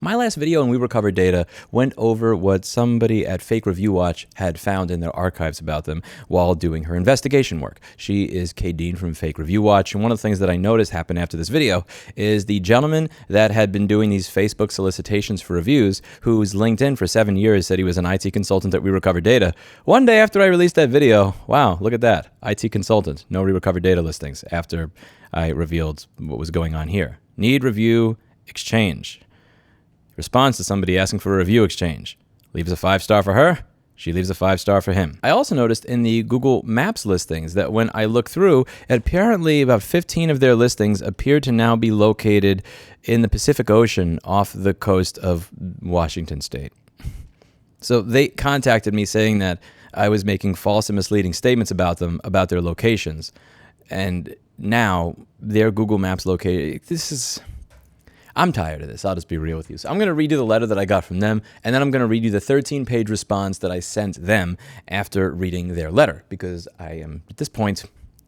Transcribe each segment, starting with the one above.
My last video on WeRecoverData went over what somebody at Fake Review Watch had found in their archives about them while doing her investigation work. She is Kay Dean from Fake Review Watch, and one of the things that I noticed happened after this video is the gentleman that had been doing these Facebook solicitations for reviews, whose LinkedIn for 7 years said he was an IT consultant at WeRecoverData. One day after I released that video, wow, look at that, IT consultant, no WeRecoverData listings after I revealed what was going on here. Need review exchange. Responds to somebody asking for a review exchange. Leaves a 5-star for her. She leaves a 5-star for him. I also noticed in the Google Maps listings that when I look through, apparently about 15 of their listings appear to now be located in the Pacific Ocean off the coast of Washington State. So they contacted me saying that I was making false and misleading statements about them, about their locations. And now their Google Maps located. I'm tired of this. I'll just be real with you. So I'm going to read you the letter that I got from them, and then I'm going to read you the 13-page response that I sent them after reading their letter, because I am, at this point,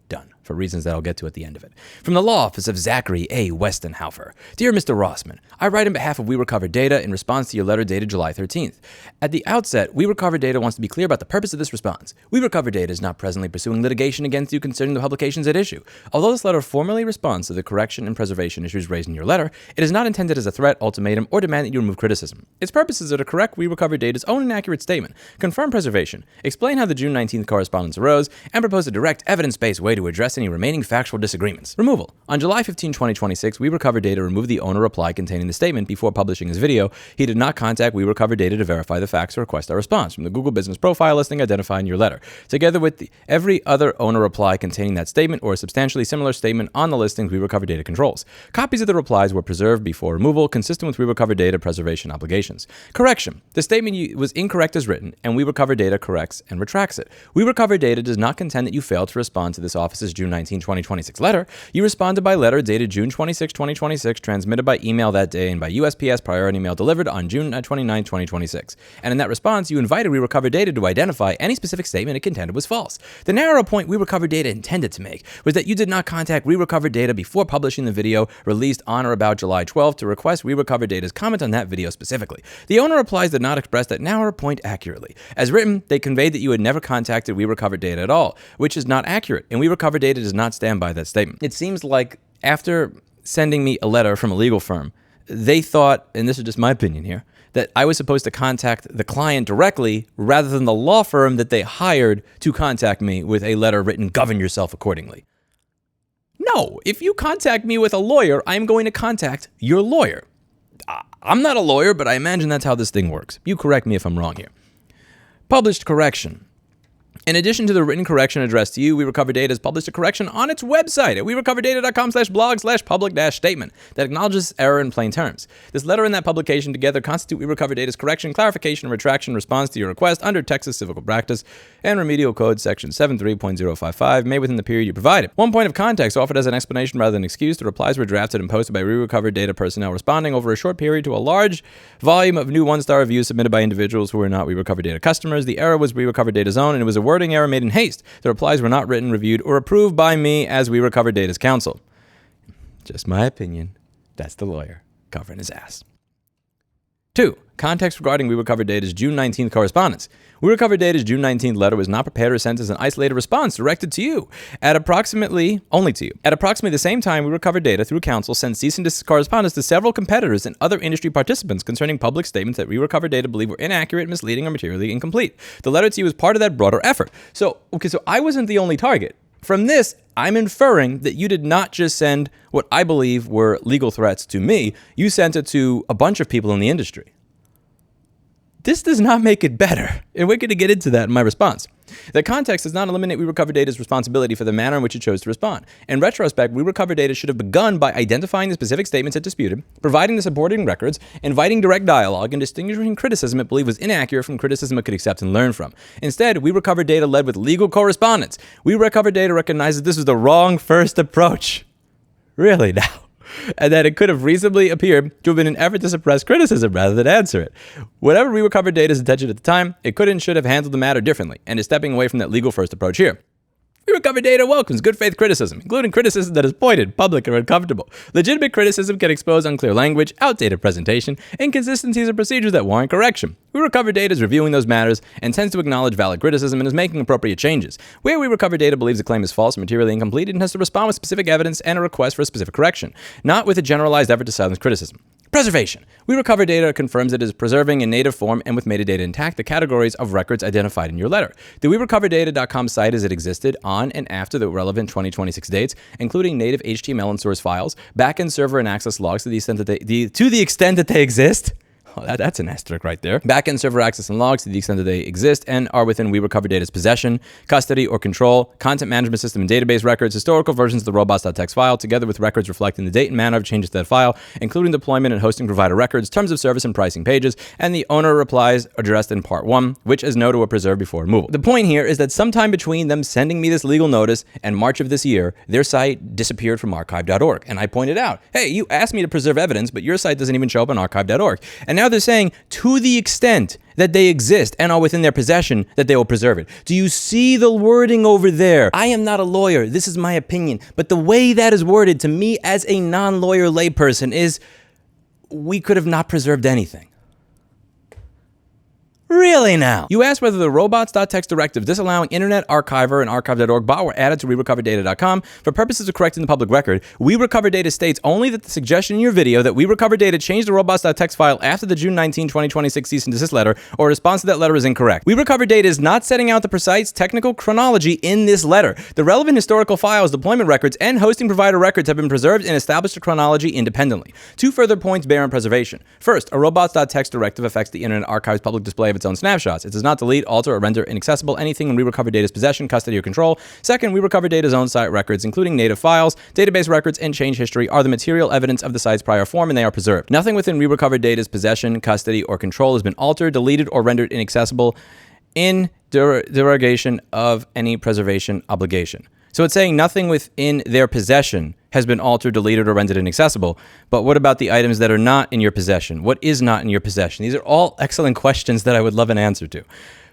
done, for reasons that I'll get to at the end of it. From the law office of Zachary A. Westenhofer. Dear Mr. Rossmann, I write on behalf of WeRecoverData in response to your letter dated July 13th. At the outset, WeRecoverData wants to be clear about the purpose of this response. WeRecoverData is not presently pursuing litigation against you concerning the publications at issue. Although this letter formally responds to the correction and preservation issues raised in your letter, it is not intended as a threat, ultimatum, or demand that you remove criticism. Its purposes are to correct WeRecoverData's own inaccurate statement, confirm preservation, explain how the June 19th correspondence arose, and propose a direct, evidence-based way to address any remaining factual disagreements. Removal. On July 15, 2026, WeRecoverData removed the owner reply containing the statement before publishing his video. He did not contact WeRecoverData to verify the facts or request a response from the Google Business Profile listing identified in your letter, together with every other owner reply containing that statement or a substantially similar statement on the listings WeRecoverData controls. Copies of the replies were preserved before removal, consistent with WeRecoverData preservation obligations. Correction. The statement was incorrect as written, and WeRecoverData corrects and retracts it. WeRecoverData does not contend that you failed to respond to this office's June 19, 2026 letter. You responded by letter dated June 26, 2026, transmitted by email that day, and by USPS priority mail delivered on June 29, 2026. And in that response, you invited WeRecoverData to identify any specific statement it contended was false. The narrow point WeRecoverData intended to make was that you did not contact WeRecoverData before publishing the video released on or about July 12th to request WeRecoverData's comment on that video specifically. The owner replies did not express that narrow point accurately. As written, they conveyed that you had never contacted WeRecoverData at all, which is not accurate, and WeRecoverData does not stand by that statement. It seems like after sending me a letter from a legal firm, they thought, and this is just my opinion here, that I was supposed to contact the client directly rather than the law firm that they hired to contact me with a letter written, govern yourself accordingly. No, if you contact me with a lawyer, I'm going to contact your lawyer. I'm not a lawyer, but I imagine that's how this thing works. You correct me if I'm wrong here. Published correction. In addition to the written correction addressed to you, WeRecoverData has published a correction on its website at WeRecoverData.com/blog/public-statement that acknowledges error in plain terms. This letter and that publication together constitute WeRecoverData's correction, clarification, and retraction response to your request under Texas Civil Practice and Remedial Code Section 73.055, made within the period you provided. One point of context offered as an explanation rather than excuse, the replies were drafted and posted by WeRecoverData personnel responding over a short period to a large volume of new one-star reviews submitted by individuals who were not WeRecoverData customers. The error was WeRecoverData's own, and it was a wording error made in haste. The replies were not written, reviewed, or approved by me as WeRecoverData's counsel. Just my opinion. That's the lawyer covering his ass. 2. Context regarding WeRecoverData's June 19th correspondence. WeRecoverData's June 19th letter was not prepared or sent as an isolated response directed to you. At approximately the same time, WeRecoverData, through counsel, sent cease and desist correspondence to several competitors and other industry participants concerning public statements that WeRecoverData believe were inaccurate, misleading, or materially incomplete. The letter to you was part of that broader effort. So I wasn't the only target. From this, I'm inferring that you did not just send what I believe were legal threats to me. You sent it to a bunch of people in the industry. This does not make it better, and we're going to get into that in my response. The context does not eliminate WeRecoverData's responsibility for the manner in which it chose to respond. In retrospect, WeRecoverData should have begun by identifying the specific statements it disputed, providing the supporting records, inviting direct dialogue, and distinguishing criticism it believed was inaccurate from criticism it could accept and learn from. Instead, WeRecoverData led with legal correspondence. WeRecoverData recognized that this was the wrong first approach. Really now? And that it could have reasonably appeared to have been an effort to suppress criticism rather than answer it. Whatever WeRecoverData's intention at the time, it could and should have handled the matter differently, and is stepping away from that legal first approach here. WeRecoverData welcomes good faith criticism, including criticism that is pointed, public, and uncomfortable. Legitimate criticism can expose unclear language, outdated presentation, inconsistencies and procedures that warrant correction. WeRecoverData is reviewing those matters and tends to acknowledge valid criticism and is making appropriate changes. Where WeRecoverData believes a claim is false or materially incomplete, it has to respond with specific evidence and a request for a specific correction, not with a generalized effort to silence criticism. Preservation. WeRecoverData confirms it is preserving in native form and with metadata intact the categories of records identified in your letter. The WeRecoverData.com site as it existed on and after the relevant 2026 dates, including native HTML and source files, backend server and access logs to the extent that they exist. Oh, that's an asterisk right there. Backend server access and logs to the extent that they exist and are within WeRecoverData's possession, custody, or control, content management system and database records, historical versions of the robots.txt file, together with records reflecting the date and manner of changes to that file, including deployment and hosting provider records, terms of service and pricing pages, and the owner replies addressed in part 1, which as noted were preserved before removal. The point here is that sometime between them sending me this legal notice and March of this year, their site disappeared from archive.org. And I pointed out, hey, you asked me to preserve evidence, but your site doesn't even show up on archive.org. And now they're saying, to the extent that they exist and are within their possession, that they will preserve it. Do you see the wording over there? I am not a lawyer. This is my opinion. But the way that is worded to me as a non-lawyer layperson is, we could have not preserved anything. Really now? You asked whether the robots.txt directive disallowing Internet Archiver and archive.org bot were added to WeRecoverData.com for purposes of correcting the public record. WeRecoverData states only that the suggestion in your video that WeRecoverData changed the robots.txt file after the June 19, 2026 cease and desist letter or response to that letter is incorrect. WeRecoverData is not setting out the precise technical chronology in this letter. The relevant historical files, deployment records, and hosting provider records have been preserved and established a chronology independently. Two further points bear on preservation. First, a robots.txt directive affects the Internet Archive's public display of its own snapshots. It does not delete, alter, or render inaccessible anything in WeRecoverData's possession, custody, or control. Second, WeRecoverData's own site records, including native files, database records, and change history, are the material evidence of the site's prior form, and they are preserved. Nothing within WeRecoverData's possession, custody, or control has been altered, deleted, or rendered inaccessible in derogation of any preservation obligation. So it's saying nothing within their possession has been altered, deleted, or rendered inaccessible. But what about the items that are not in your possession? What is not in your possession? These are all excellent questions that I would love an answer to.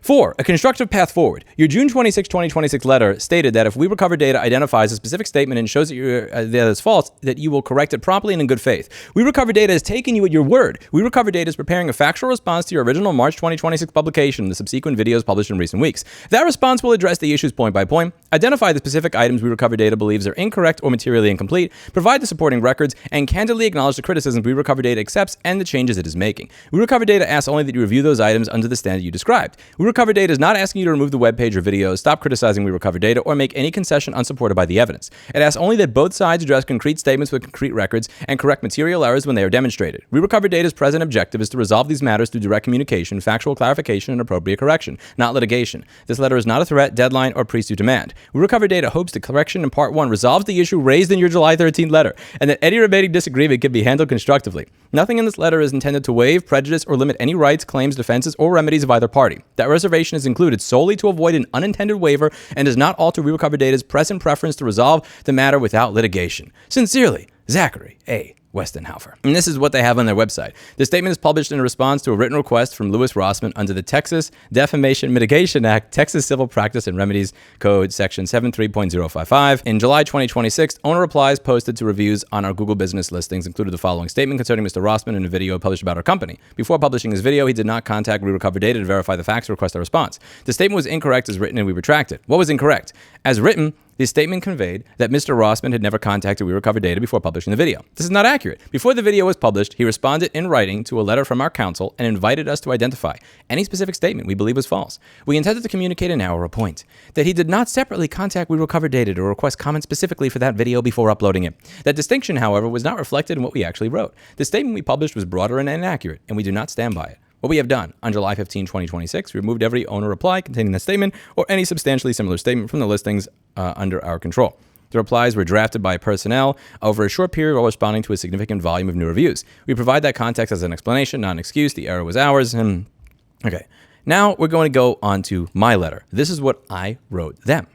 4. A constructive path forward. Your June 26, 2026 letter stated that if WeRecoverData identifies a specific statement and shows that it's false, that you will correct it promptly and in good faith. WeRecoverData has taken you at your word. WeRecoverData is preparing a factual response to your original March 2026 publication and the subsequent videos published in recent weeks. That response will address the issues point by point, identify the specific items WeRecoverData believes are incorrect or materially incomplete, provide the supporting records, and candidly acknowledge the criticisms WeRecoverData accepts and the changes it is making. WeRecoverData asks only that you review those items under the standard you described. WeRecoverData is not asking you to remove the webpage or videos, stop criticizing WeRecoverData, or make any concession unsupported by the evidence. It asks only that both sides address concrete statements with concrete records and correct material errors when they are demonstrated. WeRecoverData's present objective is to resolve these matters through direct communication, factual clarification, and appropriate correction, not litigation. This letter is not a threat, deadline, or pre-suit demand. WeRecoverData hopes the correction in Part 1 resolves the issue raised in your July 13th letter, and that any remaining disagreement can be handled constructively. Nothing in this letter is intended to waive, prejudice, or limit any rights, claims, defenses, or remedies of either party. That reservation is included solely to avoid an unintended waiver and does not alter WeRecoverData's present preference to resolve the matter without litigation. Sincerely, Zachary A. Westenhofer. And this is what they have on their website. The statement is published in response to a written request from Louis Rossmann under the Texas Defamation Mitigation Act, Texas Civil Practice and Remedies Code, Section 73.055. In July 2026, owner replies posted to reviews on our Google business listings included the following statement concerning Mr. Rossmann in a video published about our company. Before publishing his video, he did not contact WeRecoverData to verify the facts or request a response. The statement was incorrect as written and we retract it. What was incorrect? As written, the statement conveyed that Mr. Rossmann had never contacted WeRecoverData before publishing the video. This is not accurate. Before the video was published, he responded in writing to a letter from our counsel and invited us to identify any specific statement we believe was false. We intended to communicate an hour point that he did not separately contact WeRecoverData to request comment specifically for that video before uploading it. That distinction, however, was not reflected in what we actually wrote. The statement we published was broader and inaccurate, and we do not stand by it. What we have done on July 15, 2026, we removed every owner reply containing the statement or any substantially similar statement from the listings under our control. The replies were drafted by personnel over a short period while responding to a significant volume of new reviews. We provide that context as an explanation, not an excuse. The error was ours. Okay, now we're going to go on to my letter. This is what I wrote them.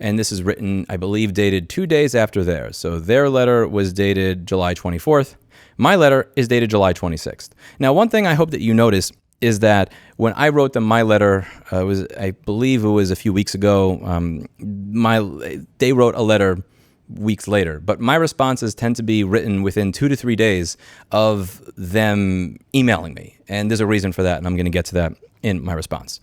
And this is written, I believe, dated 2 days after theirs. So their letter was dated July 24th. My letter is dated July 26th. Now, one thing I hope that you notice is that when I wrote them my letter, I believe it was a few weeks ago, they wrote a letter weeks later, but my responses tend to be written within 2 to 3 days of them emailing me. And there's a reason for that, and I'm going to get to that in my response.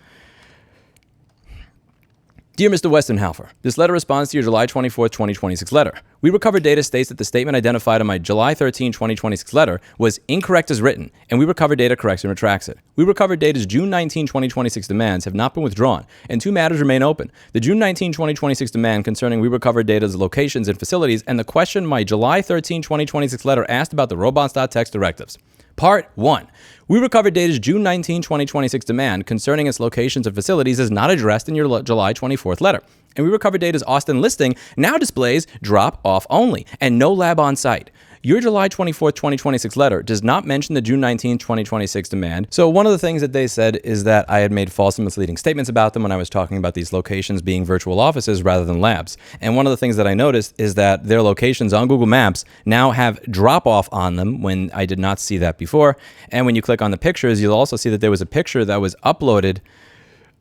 Dear Mr. Westenhofer, this letter responds to your July 24th, 2026 letter. WeRecoverData states that the statement identified in my July 13, 2026 letter was incorrect as written, and WeRecoverData corrects and retracts it. WeRecoverData's June 19, 2026 demands have not been withdrawn, and 2 matters remain open. The June 19, 2026 demand concerning WeRecoverData's locations and facilities, and the question my July 13, 2026 letter asked about the robots.txt directives. Part 1. WeRecoverData's June 19, 2026 demand concerning its locations and facilities is not addressed in your July 24th letter. And WeRecoverData's Austin listing now displays drop-off only and no lab on site. Your July 24th, 2026 letter does not mention the June 19, 2026 demand. So one of the things that they said is that I had made false and misleading statements about them when I was talking about these locations being virtual offices rather than labs. And one of the things that I noticed is that their locations on Google Maps now have drop-off on them when I did not see that before. And when you click on the pictures, you'll also see that there was a picture that was uploaded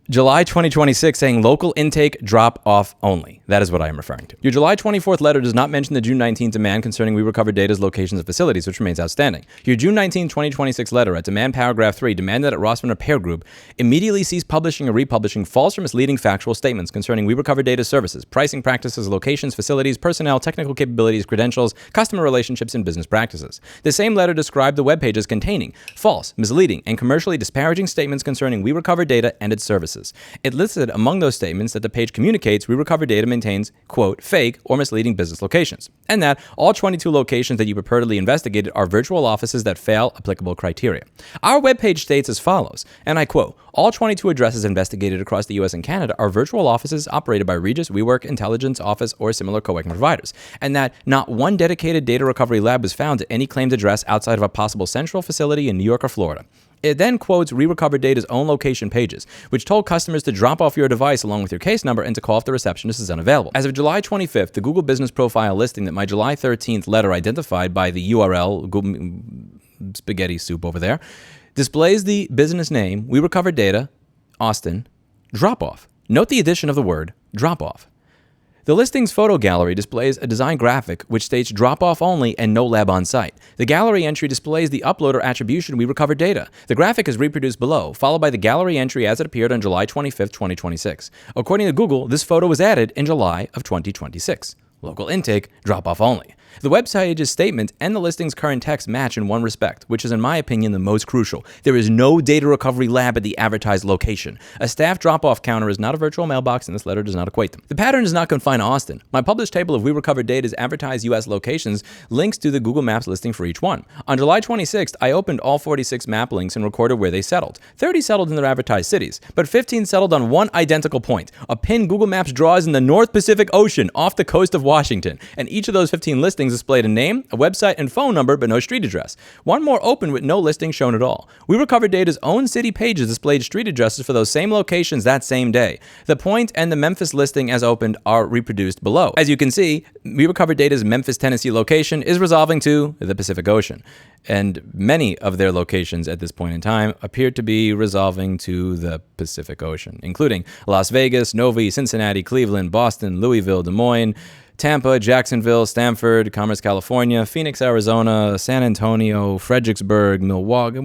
July 2026 saying local intake drop-off only. That is what I am referring to. Your July 24th letter does not mention the June 19th demand concerning WeRecoverData's locations and facilities, which remains outstanding. Your June 19, 2026 letter at demand paragraph 3 demanded that Rossmann Repair Group immediately cease publishing or republishing false or misleading factual statements concerning WeRecoverData's services, pricing practices, locations, facilities, personnel, technical capabilities, credentials, customer relationships, and business practices. The same letter described the webpage as containing false, misleading, and commercially disparaging statements concerning WeRecoverData and its services. It listed among those statements that the page communicates WeRecoverData maintains, quote, fake or misleading business locations, and that all 22 locations that you purportedly investigated are virtual offices that fail applicable criteria. Our webpage states as follows, and I quote, all 22 addresses investigated across the US and Canada are virtual offices operated by Regis, WeWork, Intelligence Office, or similar co-working providers, and that not one dedicated data recovery lab was found at any claimed address outside of a possible central facility in New York or Florida. It then quotes WeRecoverData's own location pages, which told customers to drop off your device along with your case number and to call if the receptionist is unavailable. As of July 25th, the Google Business Profile listing that my July 13th letter identified by the URL, Google spaghetti soup over there, displays the business name, WeRecoverData, Austin, drop-off. Note the addition of the word drop-off. The listing's photo gallery displays a design graphic which states drop-off only and no lab on site. The gallery entry displays the uploader attribution WeRecoverData. The graphic is reproduced below, followed by the gallery entry as it appeared on July 25th, 2026. According to Google, this photo was added in July of 2026. Local intake, drop-off only. The webpage's statement and the listing's current text match in one respect, which is in my opinion the most crucial. There is no data recovery lab at the advertised location. A staff drop-off counter is not a virtual mailbox, and this letter does not equate them. The pattern is not confined to Austin. My published table of WeRecoverData's advertised US locations links to the Google Maps listing for each one. On July 26th, I opened all 46 map links and recorded where they settled. 30 settled in their advertised cities, but 15 settled on one identical point, a pin Google Maps draws in the North Pacific Ocean off the coast of Washington, and each of those 15 listings displayed a name, a website, and phone number, but no street address. One more open with no listing shown at all. WeRecoverData's own city pages displayed street addresses for those same locations that same day. The point and the Memphis listing as opened are reproduced below. As you can see, WeRecoverData's Memphis, Tennessee location is resolving to the Pacific Ocean, and many of their locations at this point in time appear to be resolving to the Pacific Ocean, including Las Vegas, Novi, Cincinnati, Cleveland, Boston, Louisville, Des Moines, Tampa, Jacksonville, Stanford, Commerce, California, Phoenix, Arizona, San Antonio, Fredericksburg, Milwaukee.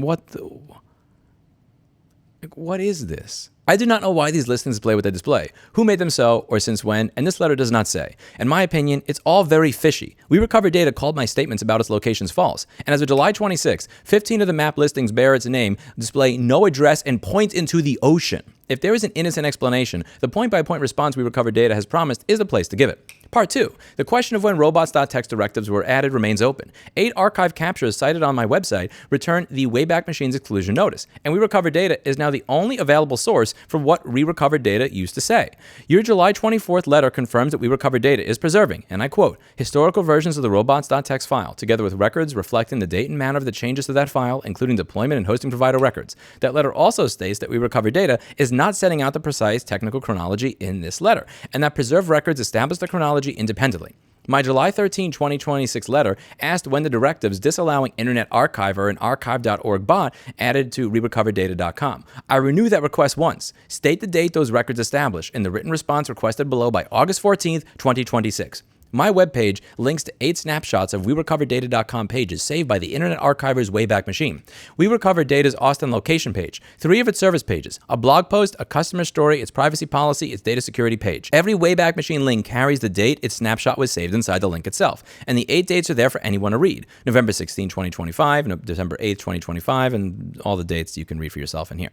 What is this? I do not know why these listings display what they display, who made them so, or since when, and this letter does not say. In my opinion, it's all very fishy. WeRecoverData called my statements about its locations false, and as of July 26, 15 of the map listings bear its name, display no address, and point into the ocean. If there is an innocent explanation, the point-by-point response WeRecoverData has promised is the place to give it. Part 2. The question of when robots.txt directives were added remains open. 8 archive captures cited on my website return the Wayback Machine's exclusion notice, and WeRecoverData is now the only available source for what WeRecoverData used to say. Your July 24th letter confirms that WeRecoverData is preserving, and I quote, historical versions of the robots.txt file, together with records reflecting the date and manner of the changes to that file, including deployment and hosting provider records. That letter also states that WeRecoverData is not setting out the precise technical chronology in this letter, and that preserved records establish the chronology independently. My July 13, 2026 letter asked when the directives disallowing Internet Archiver and archive.org bot added to re-recoveredata.com. I renew that request once. State the date those records established in the written response requested below by August 14, 2026. My webpage links to 8 snapshots of WeRecoverData.com pages saved by the Internet Archiver's Wayback Machine. WeRecoverData's Austin location page, 3 of its service pages, a blog post, a customer story, its privacy policy, its data security page. Every Wayback Machine link carries the date its snapshot was saved inside the link itself, and the 8 dates are there for anyone to read. November 16, 2025, December 8, 2025, and all the dates you can read for yourself in here.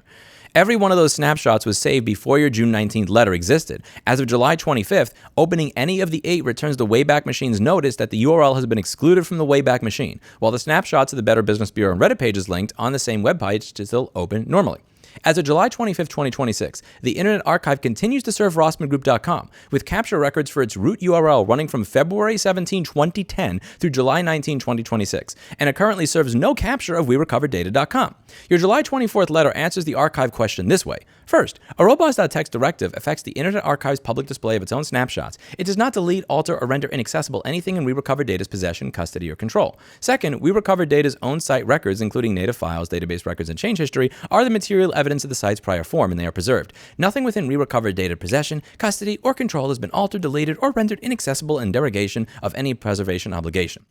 Every one of those snapshots was saved before your June 19th letter existed. As of July 25th, opening any of the 8 returns the Wayback Machine's notice that the URL has been excluded from the Wayback Machine, while the snapshots of the Better Business Bureau and Reddit pages linked on the same webpage to still open normally. As of July 25, 2026, the Internet Archive continues to serve RossmannGroup.com with capture records for its root URL running from February 17, 2010 through July 19, 2026, and it currently serves no capture of WeRecoverData.com. Your July 24th letter answers the archive question this way. First, a robots.txt directive affects the Internet Archive's public display of its own snapshots. It does not delete, alter, or render inaccessible anything in WeRecoverData's possession, custody, or control. Second, WeRecoverData's own site records, including native files, database records, and change history, are the material evidence of the site's prior form, and they are preserved. Nothing within WeRecoverData possession, custody, or control has been altered, deleted, or rendered inaccessible in derogation of any preservation obligation.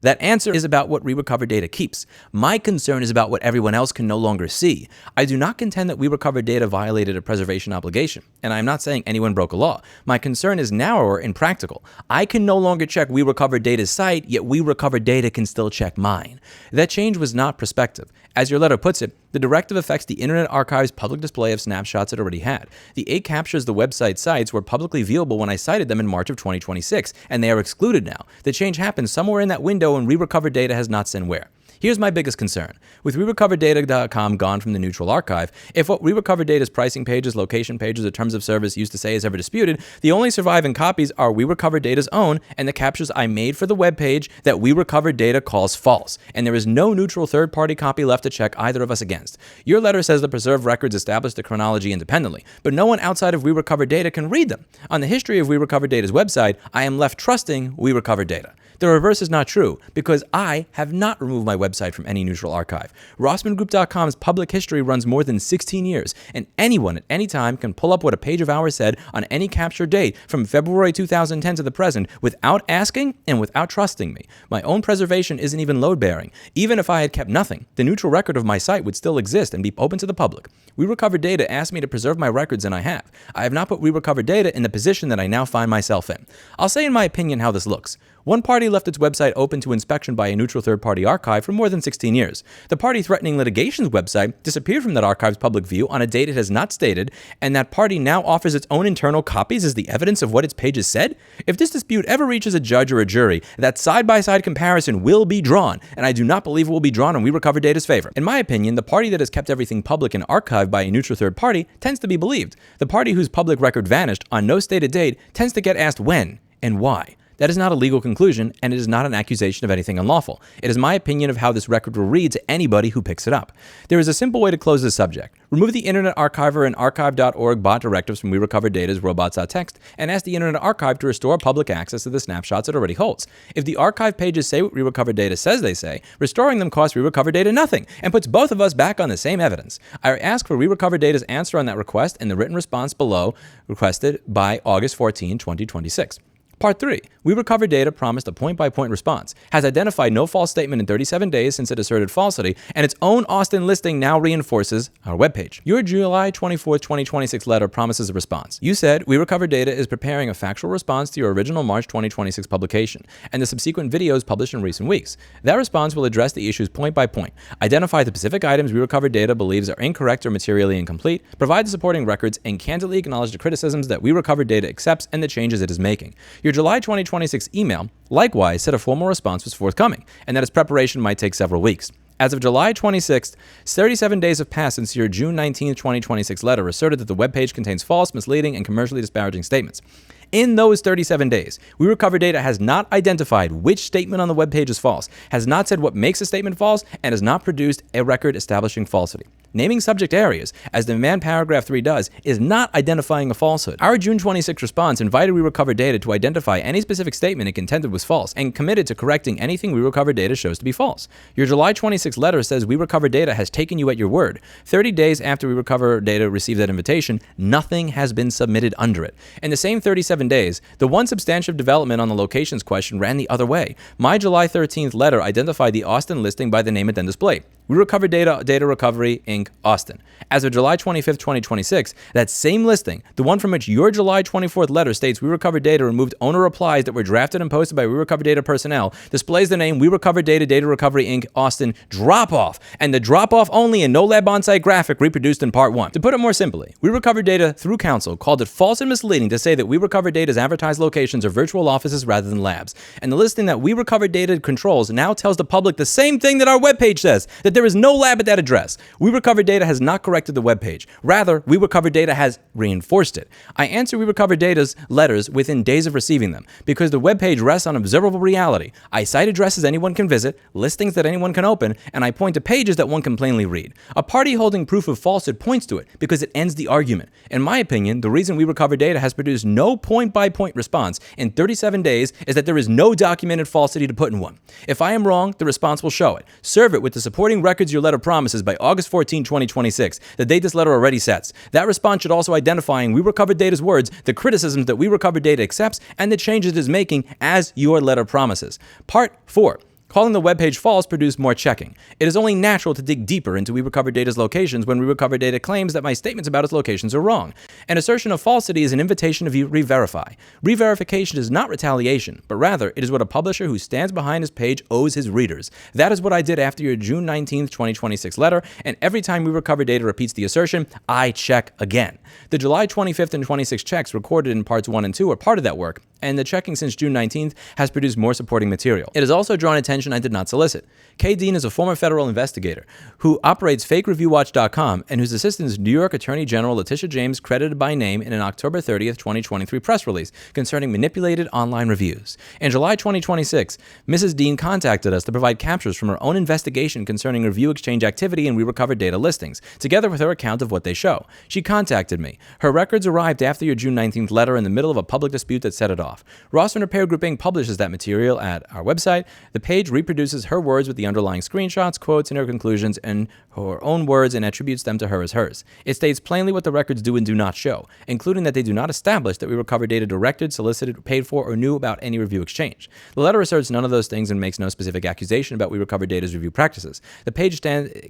That answer is about what WeRecoverData keeps. My concern is about what everyone else can no longer see. I do not contend that WeRecoverData violated a preservation obligation, and I am not saying anyone broke a law. My concern is narrower and practical. I can no longer check WeRecoverData's site, yet WeRecoverData can still check mine. That change was not prospective. As your letter puts it, the directive affects the Internet Archive's public display of snapshots it already had. The 8 captures the website sites were publicly viewable when I cited them in March of 2026, and they are excluded now. The change happened somewhere in that window and WeRecoverData has not said where. Here's my biggest concern. With WeRecoverData.com gone from the neutral archive, if what WeRecoverData's pricing pages, location pages, or terms of service used to say is ever disputed, the only surviving copies are WeRecoverData's own and the captures I made for the webpage that WeRecoverData calls false, and there is no neutral third-party copy left to check either of us against. Your letter says the preserved records establish the chronology independently, but no one outside of WeRecoverData can read them. On the history of WeRecoverData's website, I am left trusting WeRecoverData. The reverse is not true, because I have not removed my website from any neutral archive. RossmannGroup.com's public history runs more than 16 years, and anyone at any time can pull up what a page of ours said on any capture date from February 2010 to the present without asking and without trusting me. My own preservation isn't even load-bearing. Even if I had kept nothing, the neutral record of my site would still exist and be open to the public. WeRecoverData asked me to preserve my records, and I have. I have not put WeRecoverData in the position that I now find myself in. I'll say in my opinion how this looks. One party left its website open to inspection by a neutral third-party archive for more than 16 years. The party threatening litigation's website disappeared from that archive's public view on a date it has not stated, and that party now offers its own internal copies as the evidence of what its pages said? If this dispute ever reaches a judge or a jury, that side-by-side comparison will be drawn, and I do not believe it will be drawn in WeRecoverData's favor. In my opinion, the party that has kept everything public and archived by a neutral third party tends to be believed. The party whose public record vanished on no stated date tends to get asked when and why. That is not a legal conclusion, and it is not an accusation of anything unlawful. It is my opinion of how this record will read to anybody who picks it up. There is a simple way to close this subject. Remove the Internet Archiver and archive.org bot directives from WeRecoverData's robots.txt and ask the Internet Archive to restore public access to the snapshots it already holds. If the archive pages say what WeRecoverData says they say, restoring them costs WeRecoverData nothing and puts both of us back on the same evidence. I ask for WeRecoverData's answer on that request in the written response below requested by August 14, 2026. Part 3. WeRecoverData promised a point-by-point response, has identified no false statement in 37 days since it asserted falsity, and its own Austin listing now reinforces our webpage. Your July 24, 2026 letter promises a response. You said WeRecoverData is preparing a factual response to your original March 2026 publication and the subsequent videos published in recent weeks. That response will address the issues point by point, identify the specific items WeRecoverData believes are incorrect or materially incomplete, provide the supporting records, and candidly acknowledge the criticisms that WeRecoverData accepts and the changes it is making. Your July 2026 email likewise said a formal response was forthcoming and that its preparation might take several weeks. As of July 26th, 37 days have passed since your June 19, 2026 letter asserted that the webpage contains false, misleading, and commercially disparaging statements. In those 37 days, WeRecoverData has not identified which statement on the webpage is false, has not said what makes a statement false, and has not produced a record establishing falsity. Naming subject areas, as the demand paragraph 3 does, is not identifying a falsehood. Our June 26 response invited WeRecoverData to identify any specific statement it contended was false and committed to correcting anything WeRecoverData shows to be false. Your July 26 letter says WeRecoverData has taken you at your word. 30 days after WeRecoverData received that invitation, nothing has been submitted under it. In the same 37 days, the one substantive development on the locations question ran the other way. My July 13th letter identified the Austin listing by the name it then displayed. WeRecoverData Data Recovery, Inc., Austin. As of July 25th, 2026, that same listing, the one from which your July 24th letter states WeRecoverData removed owner replies that were drafted and posted by WeRecoverData personnel, displays the name WeRecoverData Data Recovery, Inc., Austin, drop-off, and the drop-off only and no lab on-site graphic reproduced in part 1. To put it more simply, WeRecoverData, through counsel, called it false and misleading to say that WeRecoverData's advertised locations are virtual offices rather than labs. And the listing that WeRecoverData controls now tells the public the same thing that our webpage says, that there is no lab at that address. WeRecoverData has not corrected the webpage. Rather, WeRecoverData has reinforced it. I answer WeRecoverData's letters within days of receiving them because the webpage rests on observable reality. I cite addresses anyone can visit, listings that anyone can open, and I point to pages that one can plainly read. A party holding proof of falsehood points to it because it ends the argument. In my opinion, the reason WeRecoverData has produced no point-by-point response in 37 days is that there is no documented falsity to put in one. If I am wrong, the response will show it. Serve it with the supporting records your letter promises by August 14, 2026, the date this letter already sets. That response should also identify in WeRecoverData's words the criticisms that WeRecoverData accepts and the changes it is making as your letter promises. Part 4. Calling the webpage false produced more checking. It is only natural to dig deeper into WeRecoverData's locations when WeRecoverData claims that my statements about its locations are wrong. An assertion of falsity is an invitation to re-verify. Re-verification is not retaliation, but rather it is what a publisher who stands behind his page owes his readers. That is what I did after your June 19, 2026 letter, and every time WeRecoverData repeats the assertion, I check again. The July 25th and 26th checks recorded in parts 1 and 2 are part of that work, and the checking since June 19th has produced more supporting material. It has also drawn attention I did not solicit. Kay Dean is a former federal investigator who operates FakeReviewWatch.com and whose assistant is New York Attorney General Letitia James, credited by name in an October 30th, 2023 press release concerning manipulated online reviews. In July 2026, Mrs. Dean contacted us to provide captures from her own investigation concerning review exchange activity in WeRecoverData listings, together with her account of what they show. She contacted me. Her records arrived after your June 19th letter in the middle of a public dispute that set it off. Rossmann Repair Group Inc. publishes that material at our website. The page reproduces her words with the underlying screenshots, quotes, and her conclusions in her own words and attributes them to her as hers. It states plainly what the records do and do not show, including that they do not establish that WeRecoverData directed, solicited, paid for, or knew about any review exchange. The letter asserts none of those things and makes no specific accusation about WeRecoverData's review practices. The page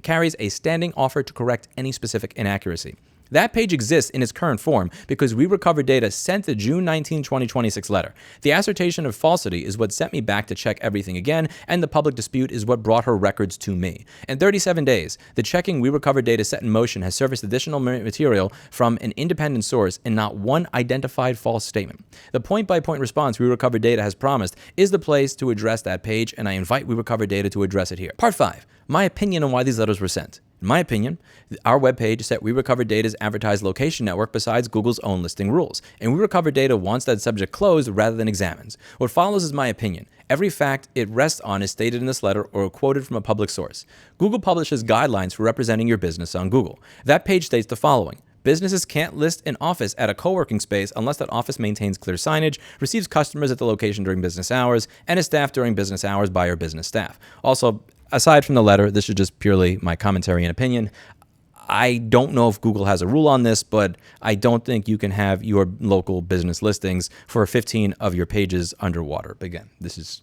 carries a standing offer to correct any specific inaccuracy. That page exists in its current form because WeRecoverData sent the June 19, 2026 letter. The assertion of falsity is what sent me back to check everything again, and the public dispute is what brought her records to me. In 37 days, the checking WeRecoverData set in motion has surfaced additional material from an independent source and not one identified false statement. The point-by-point response WeRecoverData has promised is the place to address that page, and I invite WeRecoverData to address it here. Part 5. My opinion on why these letters were sent. In my opinion, our webpage set WeRecoverData's advertised location network besides Google's own listing rules, and WeRecoverData wants that subject closed rather than examines. What follows is my opinion. Every fact it rests on is stated in this letter or quoted from a public source. Google publishes guidelines for representing your business on Google. That page states the following. Businesses can't list an office at a co-working space unless that office maintains clear signage, receives customers at the location during business hours, and is staffed during business hours by your business staff. Also, aside from the letter, this is just purely my commentary and opinion. I don't know if Google has a rule on this, but I don't think you can have your local business listings for 15 of your pages underwater. But again, this is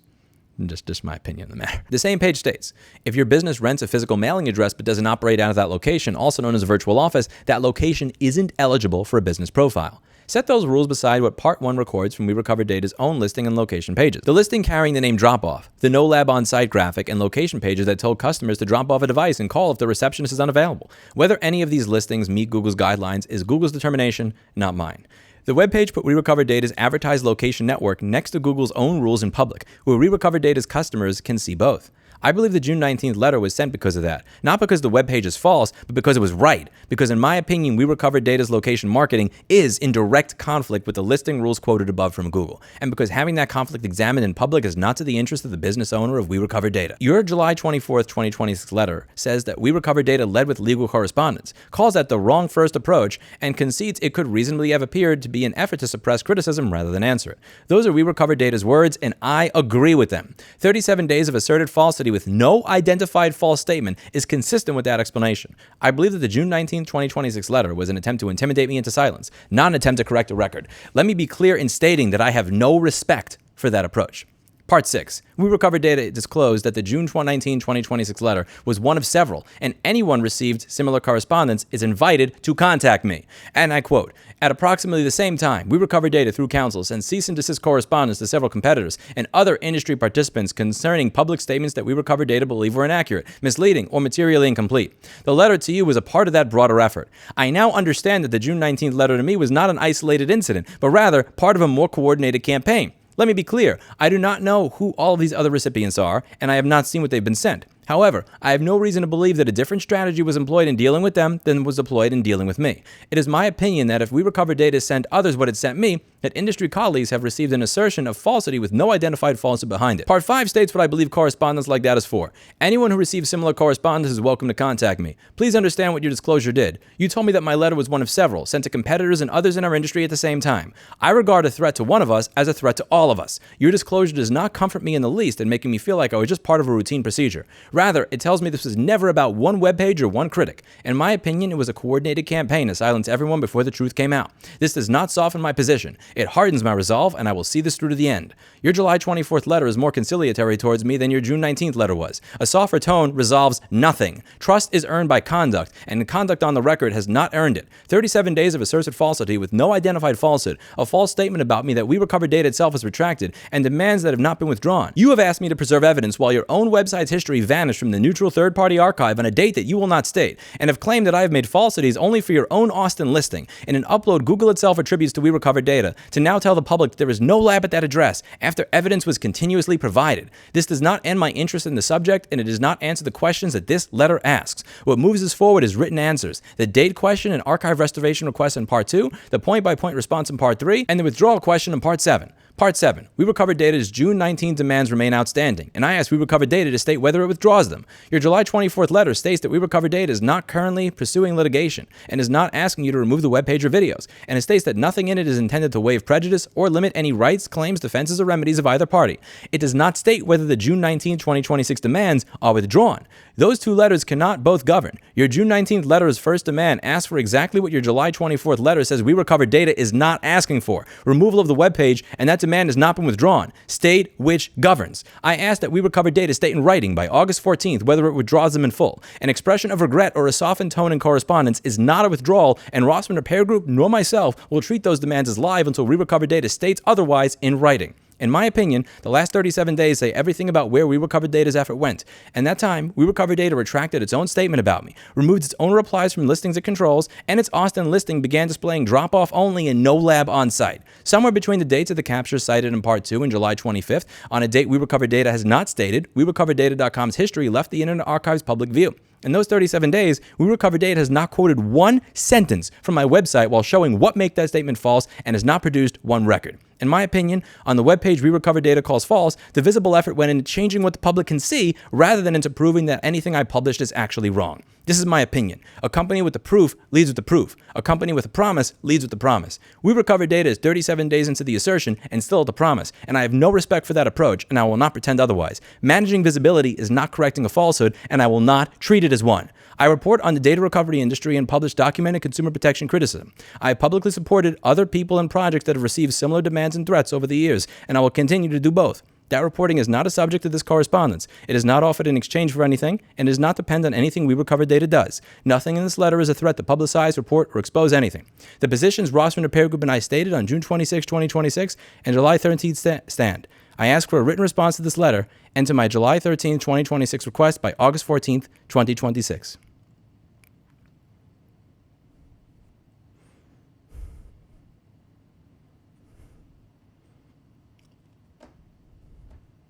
just my opinion on the matter. The same page states, if your business rents a physical mailing address but doesn't operate out of that location, also known as a virtual office, that location isn't eligible for a business profile. Set those rules beside what Part 1 records from WeRecoverData's own listing and location pages. The listing carrying the name drop-off, the no lab on-site graphic, and location pages that told customers to drop off a device and call if the receptionist is unavailable. Whether any of these listings meet Google's guidelines is Google's determination, not mine. The webpage put WeRecoverData's advertised location network next to Google's own rules in public, where WeRecoverData's customers can see both. I believe the June 19th letter was sent because of that. Not because the webpage is false, but because it was right. Because in my opinion, WeRecoverData's location marketing is in direct conflict with the listing rules quoted above from Google. And because having that conflict examined in public is not to the interest of the business owner of WeRecoverData. Your July 24th, 2026 letter says that WeRecoverData led with legal correspondence, calls that the wrong first approach, and concedes it could reasonably have appeared to be an effort to suppress criticism rather than answer it. Those are WeRecoverData's words, and I agree with them. 37 days of asserted falsity with no identified false statement is consistent with that explanation. I believe that the June 19, 2026 letter was an attempt to intimidate me into silence, not an attempt to correct a record. Let me be clear in stating that I have no respect for that approach. Part 6. WeRecoverData disclosed that the June 19, 2026 letter was one of several, and anyone received similar correspondence is invited to contact me. And I quote, "At approximately the same time, WeRecoverData through counsel sent cease and desist correspondence to several competitors and other industry participants concerning public statements that WeRecoverData believe were inaccurate, misleading, or materially incomplete. The letter to you was a part of that broader effort. I now understand that the June 19th letter to me was not an isolated incident, but rather part of a more coordinated campaign. Let me be clear, I do not know who all of these other recipients are, and I have not seen what they've been sent. However, I have no reason to believe that a different strategy was employed in dealing with them than was deployed in dealing with me. It is my opinion that if WeRecoverData sent others what it sent me, that industry colleagues have received an assertion of falsity with no identified falsehood behind it." Part 5 states what I believe correspondence like that is for. Anyone who receives similar correspondence is welcome to contact me. Please understand what your disclosure did. You told me that my letter was one of several, sent to competitors and others in our industry at the same time. I regard a threat to one of us as a threat to all of us. Your disclosure does not comfort me in the least in making me feel like I was just part of a routine procedure. Rather, it tells me this was never about one webpage or one critic. In my opinion, it was a coordinated campaign to silence everyone before the truth came out. This does not soften my position. It hardens my resolve, and I will see this through to the end. Your July 24th letter is more conciliatory towards me than your June 19th letter was. A softer tone resolves nothing. Trust is earned by conduct, and conduct on the record has not earned it. 37 days of asserted falsity with no identified falsehood, a false statement about me that WeRecoverData itself has retracted, and demands that have not been withdrawn. You have asked me to preserve evidence while your own website's history vanished from the neutral third-party archive on a date that you will not state, and have claimed that I have made falsities only for your own Austin listing in an upload Google itself attributes to WeRecoverData to now tell the public that there is no lab at that address after evidence was continuously provided. This does not end my interest in the subject, and it does not answer the questions that this letter asks. What moves us forward is written answers. The date question and archive restoration request in Part 2, the point-by-point response in Part 3, and the withdrawal question in Part 7. Part 7. WeRecoverData's June 19 demands remain outstanding, and I ask WeRecoverData to state whether it withdraws them. Your July 24th letter states that WeRecoverData is not currently pursuing litigation and is not asking you to remove the webpage or videos, and it states that nothing in it is intended to waive prejudice or limit any rights, claims, defenses, or remedies of either party. It does not state whether the June 19, 2026 demands are withdrawn. Those two letters cannot both govern. Your June 19th letter's first demand asks for exactly what your July 24th letter says WeRecoverData is not asking for: removal of the webpage, and that demand has not been withdrawn. State which governs. I ask that WeRecoverData state in writing by August 14th whether it withdraws them in full. An expression of regret or a softened tone in correspondence is not a withdrawal, and Rossmann Repair Group nor myself will treat those demands as live until WeRecoverData states otherwise in writing. In my opinion, the last 37 days say everything about where WeRecoverData's effort went. And that time, WeRecoverData retracted its own statement about me, removed its own replies from listings it controls, and its Austin listing began displaying drop-off only and no lab on site. Somewhere between the dates of the capture cited in Part 2 and July 25th, on a date WeRecoverData has not stated, WeRecoverData.com's history left the Internet Archive's public view. In those 37 days, WeRecoverData has not quoted one sentence from my website while showing what make that statement false, and has not produced one record. In my opinion, on the webpage WeRecoverData calls false, the visible effort went into changing what the public can see rather than into proving that anything I published is actually wrong. This is my opinion. A company with the proof leads with the proof. A company with a promise leads with the promise. WeRecoverData is 37 days into the assertion and still at the promise, and I have no respect for that approach, and I will not pretend otherwise. Managing visibility is not correcting a falsehood, and I will not treat it as one. I report on the data recovery industry and publish documented consumer protection criticism. I have publicly supported other people and projects that have received similar demands and threats over the years, and I will continue to do both. That reporting is not a subject of this correspondence. It is not offered in exchange for anything, and does not depend on anything WeRecoverData does. Nothing in this letter is a threat to publicize, report, or expose anything. The positions Rossmann Repair Group and I stated on June 26, 2026 and July 13th stand. I ask for a written response to this letter and to my July 13, 2026 request by August 14th, 2026.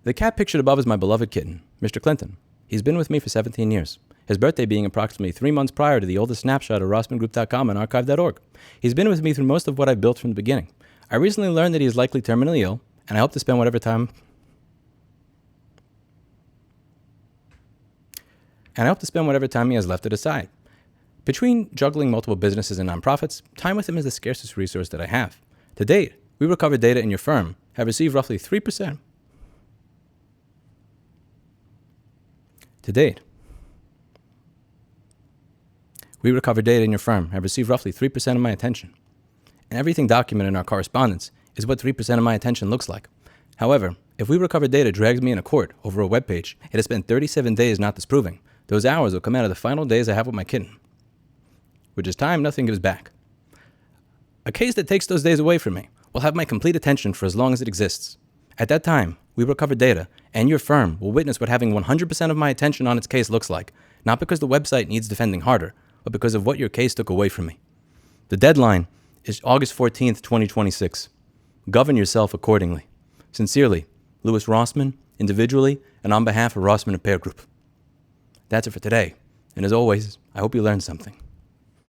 The cat pictured above is my beloved kitten. Mr. Clinton. He's been with me for 17 years. His birthday being approximately 3 months prior to the oldest snapshot of rossmanngroup.com and archive.org. He's been with me through most of what I've built from the beginning. I recently learned that he is likely terminally ill, and I hope to spend whatever time he has left to decide. Between juggling multiple businesses and nonprofits, time with him is the scarcest resource that I have. To date, WeRecoverData and your firm have received roughly 3%. To date, WeRecoverData and your firm have received roughly 3% of my attention. And everything documented in our correspondence is what 3% of my attention looks like. However, if WeRecoverData drags me in a court over a webpage, it has spent 37 days not disproving. Those hours will come out of the final days I have with my kitten, which is time nothing gives back. A case that takes those days away from me will have my complete attention for as long as it exists. At that time, WeRecoverData and your firm will witness what having 100% of my attention on its case looks like, not because the website needs defending harder, but because of what your case took away from me. The deadline is August 14th, 2026. Govern yourself accordingly. Sincerely, Louis Rossmann, individually and on behalf of Rossmann & Pair Group. That's it for today, and as always, I hope you learned something.